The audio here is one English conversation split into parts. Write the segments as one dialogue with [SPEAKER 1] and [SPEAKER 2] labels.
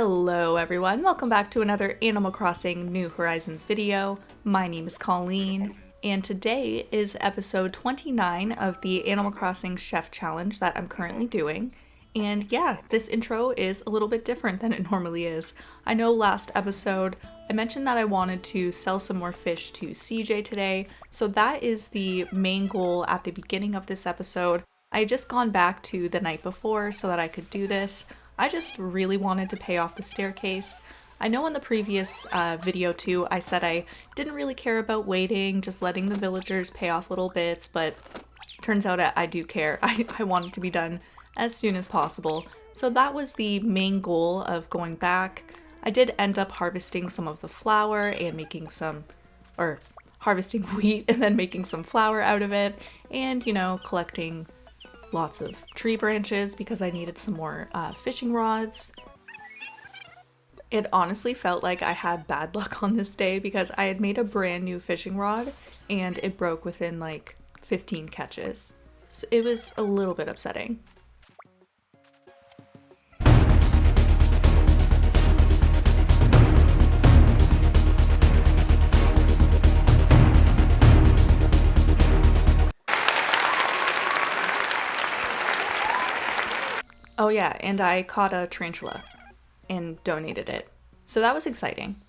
[SPEAKER 1] Hello everyone, welcome back to another Animal Crossing New Horizons video. My name is Colleen, and today is episode 29 of the Animal Crossing Chef Challenge that I'm currently doing. And yeah, this intro is a little bit different than it normally is. I know last episode I mentioned that I wanted to sell some more fish to CJ today, so that is the main goal at the beginning of this episode. I had just gone back to the night before so that I could do this. I just really wanted to pay off the staircase. I know in the previous video too, I said I didn't really care about waiting, just letting the villagers pay off little bits, but turns out I do care. I want it to be done as soon as possible. So that was the main goal of going back. I did end up harvesting some of the flour and making some, or harvesting wheat and then making some flour out of it, and collecting lots of tree branches because I needed some more fishing rods. It honestly felt like I had bad luck on this day because I had made a brand new fishing rod and it broke within like 15 catches. So it was a little bit upsetting. Oh yeah, and I caught a tarantula and donated it. So that was exciting.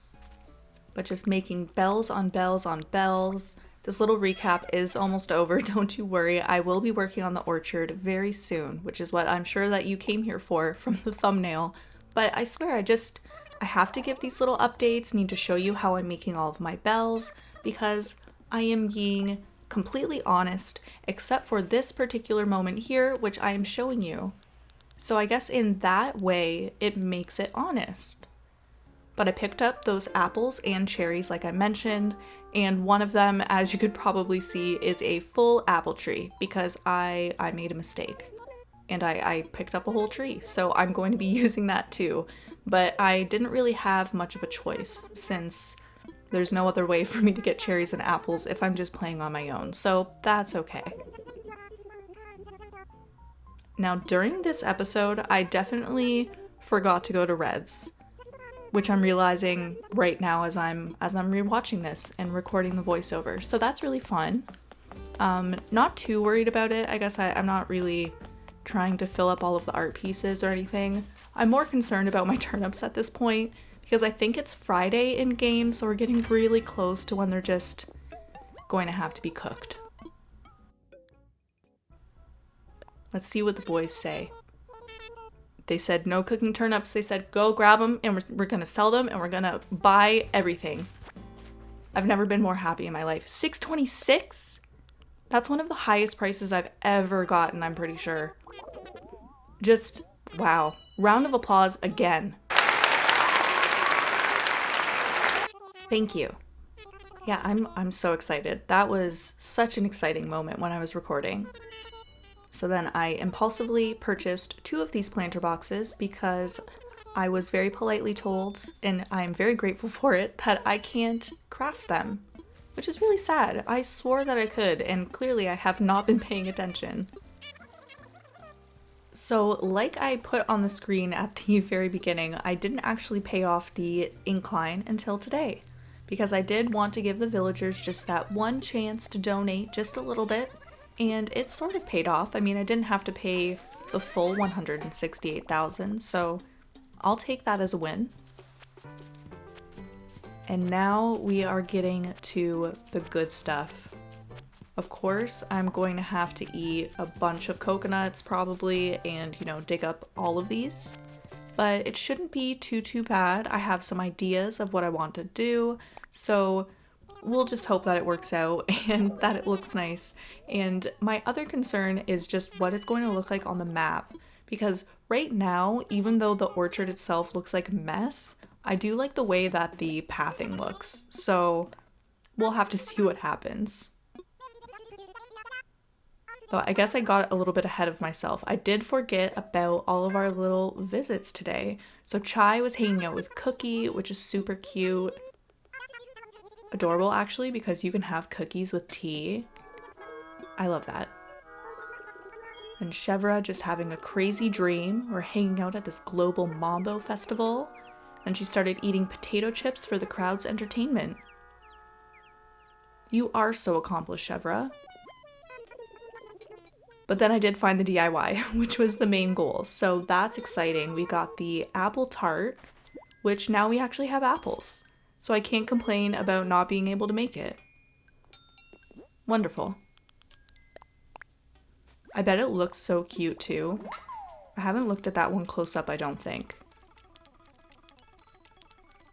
[SPEAKER 1] But just making bells on bells on bells. This little recap is almost over, don't you worry. I will be working on the orchard very soon, which is what I'm sure that you came here for from the thumbnail. But I swear I have to give these little updates, need to show you how I'm making all of my bells, because I am being completely honest, except for this particular moment here, which I am showing you. So I guess in that way, it makes it honest. But I picked up those apples and cherries like I mentioned, and one of them, as you could probably see, is a full apple tree because I made a mistake. And I picked up a whole tree, so I'm going to be using that too. But I didn't really have much of a choice since there's no other way for me to get cherries and apples if I'm just playing on my own, so that's okay. Now, during this episode, I definitely forgot to go to Reds, which I'm realizing right now as I'm rewatching this and recording the voiceover. So that's really fun. Not too worried about it. I guess I'm not really trying to fill up all of the art pieces or anything. I'm more concerned about my turnips at this point because I think it's Friday in game, so we're getting really close to when they're just going to have to be cooked. Let's see what the boys say. They said no cooking turnips. They said go grab them and we're gonna sell them and we're gonna buy everything. I've never been more happy in my life. $6.26? That's one of the highest prices I've ever gotten, I'm pretty sure. Just, wow. Round of applause again. Thank you. Yeah, I'm so excited. That was such an exciting moment when I was recording. So then I impulsively purchased 2 of these planter boxes because I was very politely told, and I'm very grateful for it, that I can't craft them, which is really sad. I swore that I could, and clearly I have not been paying attention. So like I put on the screen at the very beginning, I didn't actually pay off the incline until today because I did want to give the villagers just that one chance to donate just a little bit. And it sort of paid off. I mean, I didn't have to pay the full $168,000, so I'll take that as a win. And now we are getting to the good stuff. Of course, I'm going to have to eat a bunch of coconuts probably and, dig up all of these. But it shouldn't be too bad. I have some ideas of what I want to do, so we'll just hope that it works out and that it looks nice. And my other concern is just what it's going to look like on the map. Because right now, even though the orchard itself looks like a mess, I do like the way that the pathing looks. So we'll have to see what happens. So I guess I got a little bit ahead of myself. I did forget about all of our little visits today. So Chai was hanging out with Cookie, which is super cute. Adorable actually, because you can have cookies with tea. I love that. And Chevra just having a crazy dream. We're hanging out at this global Mambo festival. Then she started eating potato chips for the crowd's entertainment. You are so accomplished, Chevra. But then I did find the DIY, which was the main goal. So that's exciting. We got the apple tart, which now we actually have apples. So I can't complain about not being able to make it. Wonderful. I bet it looks so cute too. I haven't looked at that one close up, I don't think.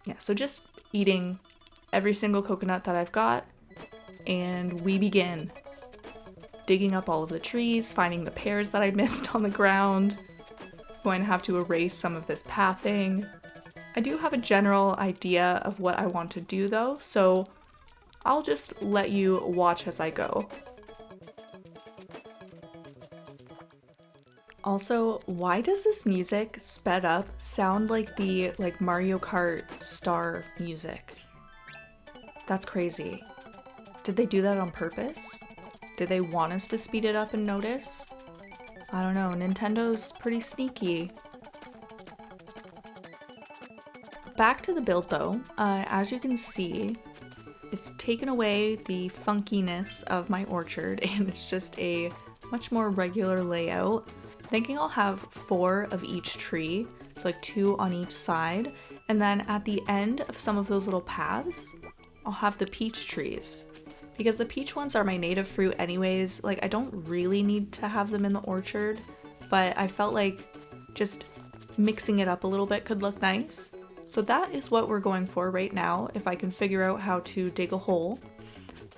[SPEAKER 1] Yeah, so just eating every single coconut that I've got, and we begin. Digging up all of the trees, finding the pears that I missed on the ground. Going to have to erase some of this pathing. I do have a general idea of what I want to do though, so I'll just let you watch as I go. Also, why does this music sped up sound like the Mario Kart star music? That's crazy. Did they do that on purpose? Did they want us to speed it up and notice? I don't know, Nintendo's pretty sneaky. Back to the build though, as you can see, it's taken away the funkiness of my orchard and it's just a much more regular layout. Thinking I'll have 4 of each tree, so like 2 on each side, and then at the end of some of those little paths, I'll have the peach trees. Because the peach ones are my native fruit anyways, like I don't really need to have them in the orchard, but I felt like just mixing it up a little bit could look nice. So that is what we're going for right now, if I can figure out how to dig a hole.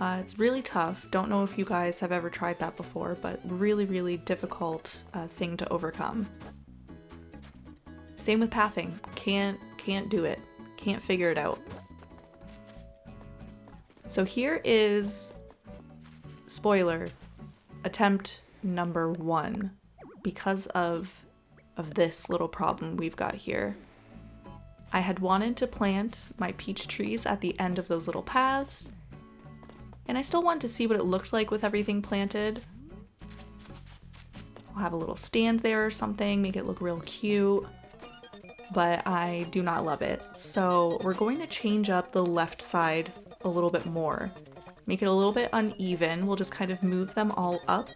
[SPEAKER 1] It's really tough. Don't know if you guys have ever tried that before, but really, really difficult thing to overcome. Same with pathing. Can't do it. Can't figure it out. So here is, spoiler, attempt number 1 because of this little problem we've got here. I had wanted to plant my peach trees at the end of those little paths, and I still wanted to see what it looked like with everything planted. I'll have a little stand there or something, make it look real cute, but I do not love it. So we're going to change up the left side a little bit more. Make it a little bit uneven. We'll just kind of move them all up,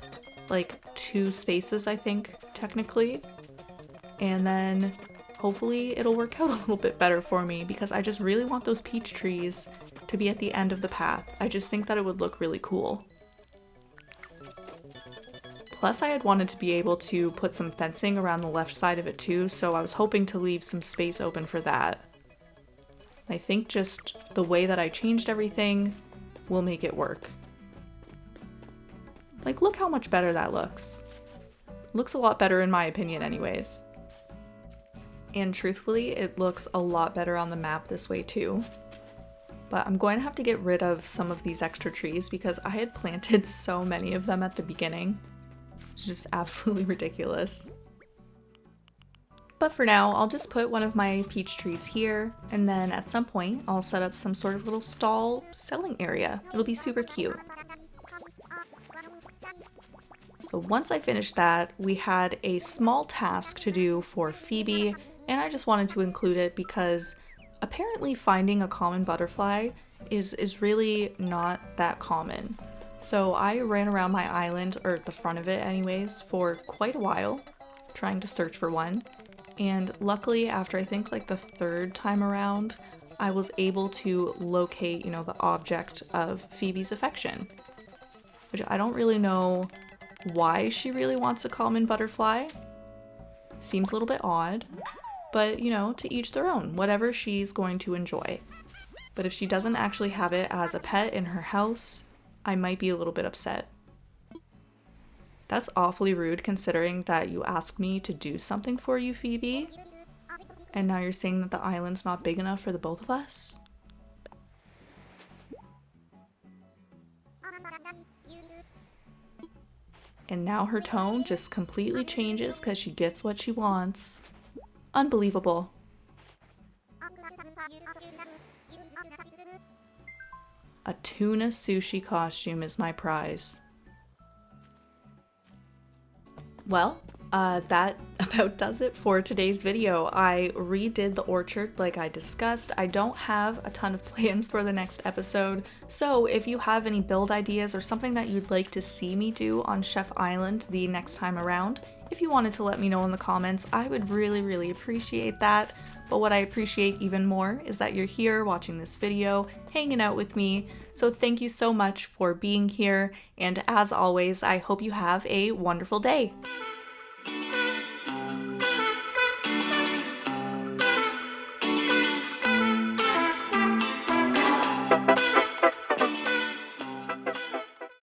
[SPEAKER 1] like 2 spaces, I think, technically. And then hopefully it'll work out a little bit better for me because I just really want those peach trees to be at the end of the path. I just think that it would look really cool. Plus I had wanted to be able to put some fencing around the left side of it too, so I was hoping to leave some space open for that. I think just the way that I changed everything will make it work. Like, look how much better that looks. Looks a lot better in my opinion anyways. And truthfully, it looks a lot better on the map this way too. But I'm going to have to get rid of some of these extra trees because I had planted so many of them at the beginning. It's just absolutely ridiculous. But for now, I'll just put one of my peach trees here, and then at some point, I'll set up some sort of little stall selling area. It'll be super cute. So once I finished that, we had a small task to do for Phoebe, and I just wanted to include it because apparently finding a common butterfly is really not that common. So I ran around my island, or the front of it anyways, for quite a while, trying to search for one. And luckily, after I think like the 3rd time around, I was able to locate, the object of Phoebe's affection. Which I don't really know why she really wants a common butterfly. Seems a little bit odd, but to each their own, whatever she's going to enjoy. But if she doesn't actually have it as a pet in her house, I might be a little bit upset. That's awfully rude considering that you asked me to do something for you, Phoebe. And now you're saying that the island's not big enough for the both of us? And now her tone just completely changes because she gets what she wants. Unbelievable. A tuna sushi costume is my prize. Well, that about does it for today's video. I redid the orchard like I discussed. I don't have a ton of plans for the next episode, so if you have any build ideas or something that you'd like to see me do on Chef Island the next time around, if you wanted to let me know in the comments, I would really appreciate that. But what I appreciate even more is that you're here watching this video, hanging out with me. So thank you so much for being here, and as always, I hope you have a wonderful day.